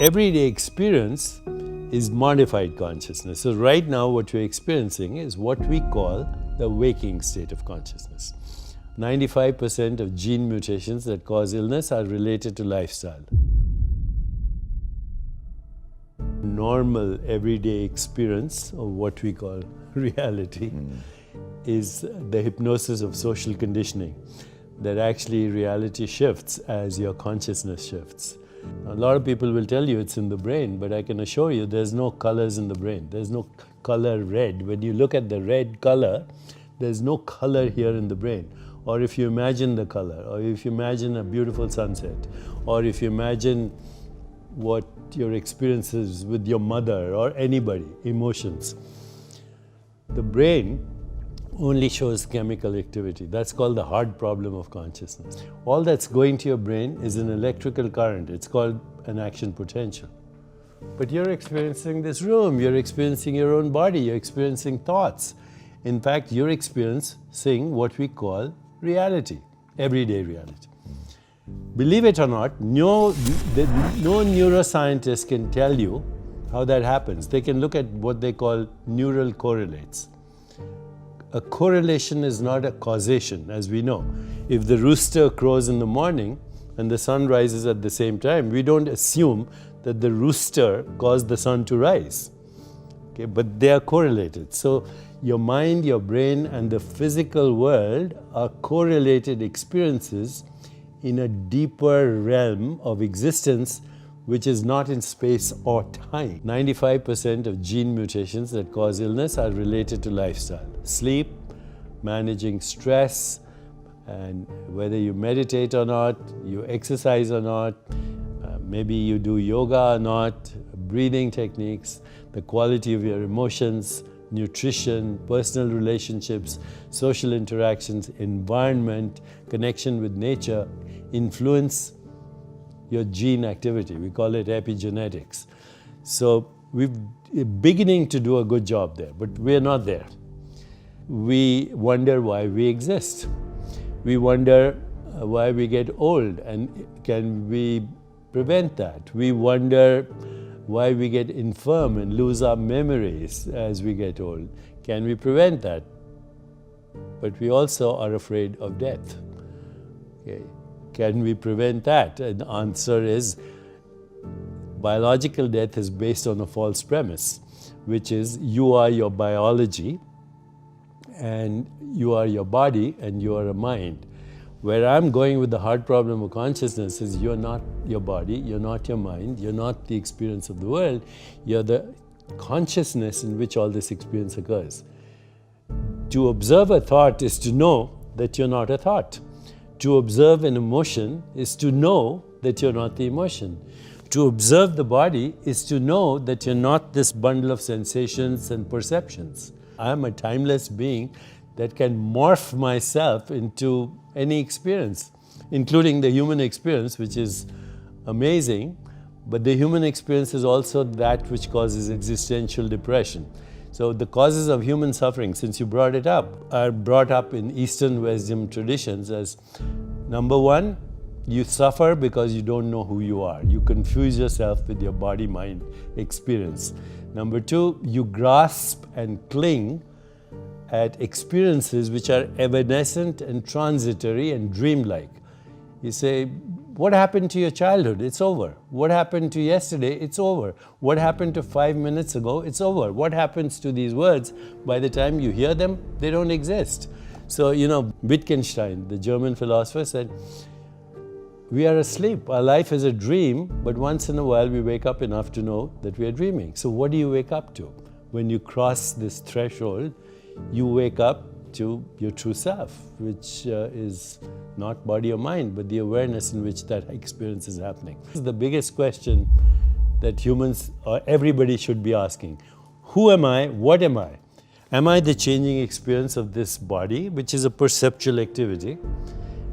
everyday experience is modified consciousness. So right now what we're experiencing is what we call the waking state of consciousness. 95% of gene mutations that cause illness are related to lifestyle. Normal everyday experience of what we call reality is the hypnosis of social conditioning, that actually reality shifts as your consciousness shifts. A lot of people will tell you it's in the brain, but I can assure you there's no colors in the brain. There's no color red. When you look at the red color, there's no color here in the brain. Or if you imagine the color, or if you imagine a beautiful sunset, or if you imagine what your experience is with your mother or anybody, emotions. The brain only shows chemical activity. That's called the hard problem of consciousness. All that's going to your brain is an electrical current. It's called an action potential. But you're experiencing this room, you're experiencing your own body, you're experiencing thoughts. In fact, you're experiencing what we call reality, everyday reality. Believe it or not, no neuroscientist can tell you how that happens. They can look at what they call neural correlates. A correlation is not a causation, as we know. If the rooster crows in the morning and the sun rises at the same time, we don't assume that the rooster caused the sun to rise. Okay? But they are correlated. So your mind, your brain, and the physical world are correlated experiences in a deeper realm of existence which is not in space or time. 95% of gene mutations that cause illness are related to lifestyle. Sleep, managing stress, and whether you meditate or not, you exercise or not, maybe you do yoga or not, breathing techniques, the quality of your emotions, nutrition, personal relationships, social interactions, environment, connection with nature influence your gene activity. We call it epigenetics. So we're beginning to do a good job there, but we're not there. We wonder why we exist. We wonder why we get old, and can we prevent that? We wonder why we get infirm and lose our memories as we get old. Can we prevent that? But we also are afraid of death. Okay. Can we prevent that? And the answer is biological death is based on a false premise, which is you are your biology and you are your body and you are a mind. Where I'm going with the hard problem of consciousness is you're not your body, you're not your mind, you're not the experience of the world, you're the consciousness in which all this experience occurs. To observe a thought is to know that you're not a thought. To observe an emotion is to know that you're not the emotion. To observe the body is to know that you're not this bundle of sensations and perceptions. I'm a timeless being that can morph myself into any experience, including the human experience, which is amazing, but the human experience is also that which causes existential depression. So the causes of human suffering, since you brought it up, are brought up in Eastern wisdom traditions as number one, you suffer because you don't know who you are. You confuse yourself with your body-mind experience. Number two, you grasp and cling at experiences which are evanescent and transitory and dreamlike. You say, what happened to your childhood? It's over. What happened to yesterday? It's over. What happened to 5 minutes ago? It's over. What happens to these words? By the time you hear them, they don't exist. So, Wittgenstein, the German philosopher, said, we are asleep. Our life is a dream, but once in a while we wake up enough to know that we are dreaming. So what do you wake up to? When you cross this threshold, you wake up to your true self, which is not body or mind, but the awareness in which that experience is happening. This is the biggest question that humans or everybody should be asking. Who am I? What am I? Am I the changing experience of this body, which is a perceptual activity?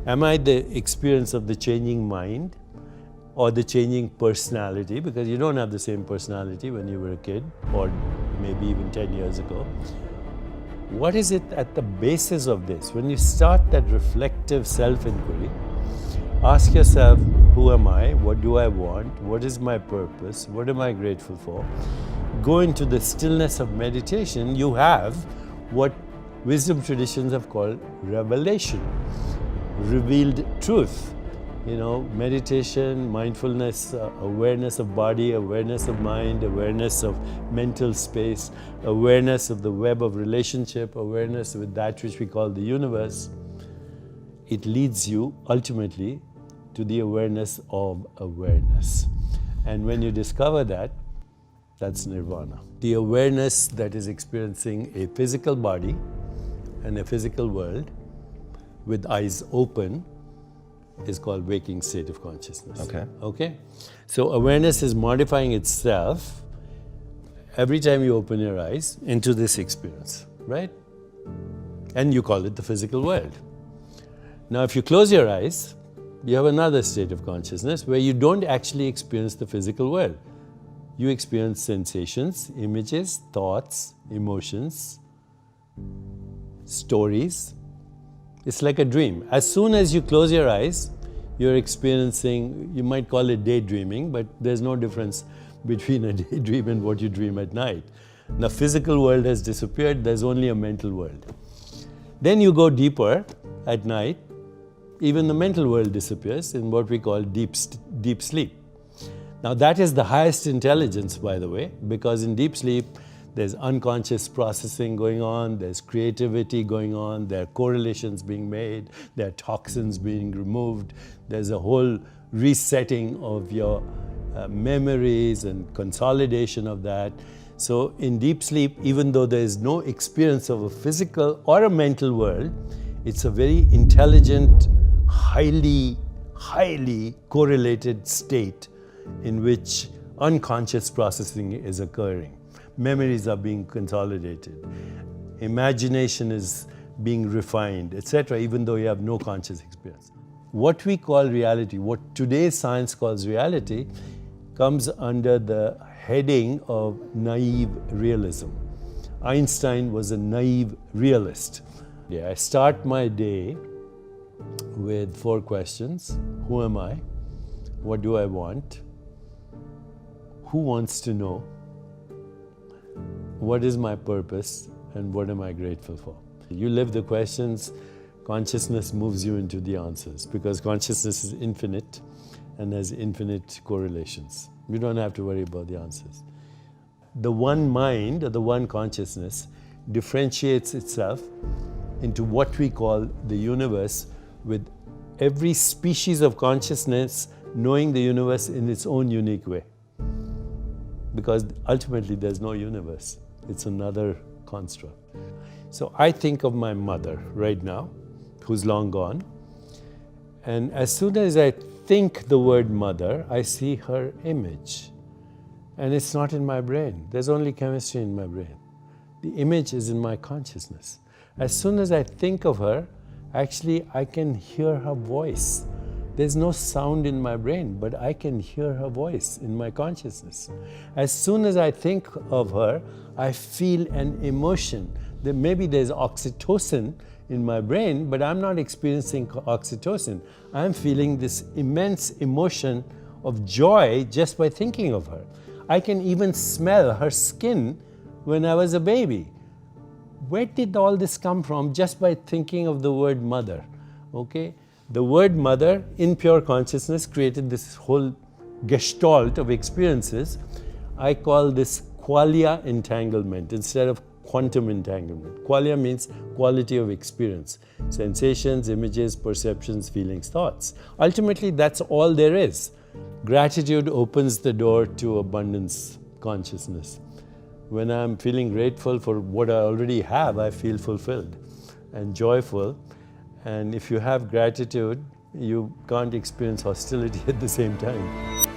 Am I the experience of the changing mind or the changing personality? Because you don't have the same personality when you were a kid or maybe even 10 years ago. What is it at the basis of this? When you start that reflective self-inquiry, Ask yourself, who am I? What do I want? What is my purpose? What am I grateful for? Go into the stillness of meditation. You have what wisdom traditions have called revelation, revealed truth. You know, meditation, mindfulness, awareness of body, awareness of mind, awareness of mental space, awareness of the web of relationship, awareness with that which we call the universe. It leads you ultimately to the awareness of awareness. And when you discover that, that's nirvana. The awareness that is experiencing a physical body and a physical world with eyes open is called waking state of consciousness. Okay? So awareness is modifying itself every time you open your eyes into this experience, right? And you call it the physical world. Now, if you close your eyes, you have another state of consciousness where you don't actually experience the physical world. You experience sensations, images, thoughts, emotions, stories. It's like a dream. As soon as you close your eyes, you're experiencing, you might call it daydreaming, but there's no difference between a daydream and what you dream at night. The physical world has disappeared, there's only a mental world. Then you go deeper at night, even the mental world disappears in what we call deep sleep. Now that is the highest intelligence, by the way, because in deep sleep, there's unconscious processing going on, there's creativity going on, there are correlations being made, there are toxins being removed, there's a whole resetting of your memories and consolidation of that. So in deep sleep, even though there is no experience of a physical or a mental world, it's a very intelligent, highly correlated state in which unconscious processing is occurring. Memories are being consolidated. Imagination is being refined, etc., even though you have no conscious experience. What we call reality, what today's science calls reality, comes under the heading of naive realism. Einstein was a naive realist. I start my day with 4 questions. Who am I? What do I want? Who wants to know? What is my purpose? And what am I grateful for? You live the questions, consciousness moves you into the answers, because consciousness is infinite and has infinite correlations. You don't have to worry about the answers. The one mind, or the one consciousness, differentiates itself into what we call the universe, with every species of consciousness knowing the universe in its own unique way. Because ultimately there's no universe, it's another construct. So I think of my mother right now, who's long gone, and as soon as I think the word mother, I see her image. And it's not in my brain, there's only chemistry in my brain. The image is in my consciousness. As soon as I think of her, actually I can hear her voice. There's no sound in my brain, but I can hear her voice in my consciousness. As soon as I think of her, I feel an emotion. Maybe there's oxytocin in my brain, but I'm not experiencing oxytocin. I'm feeling this immense emotion of joy just by thinking of her. I can even smell her skin when I was a baby. Where did all this come from? Just by thinking of the word mother, okay? The word mother in pure consciousness created this whole gestalt of experiences. I call this qualia entanglement instead of quantum entanglement. Qualia means quality of experience. Sensations, images, perceptions, feelings, thoughts. Ultimately, that's all there is. Gratitude opens the door to abundance consciousness. When I'm feeling grateful for what I already have, I feel fulfilled and joyful. And if you have gratitude, you can't experience hostility at the same time.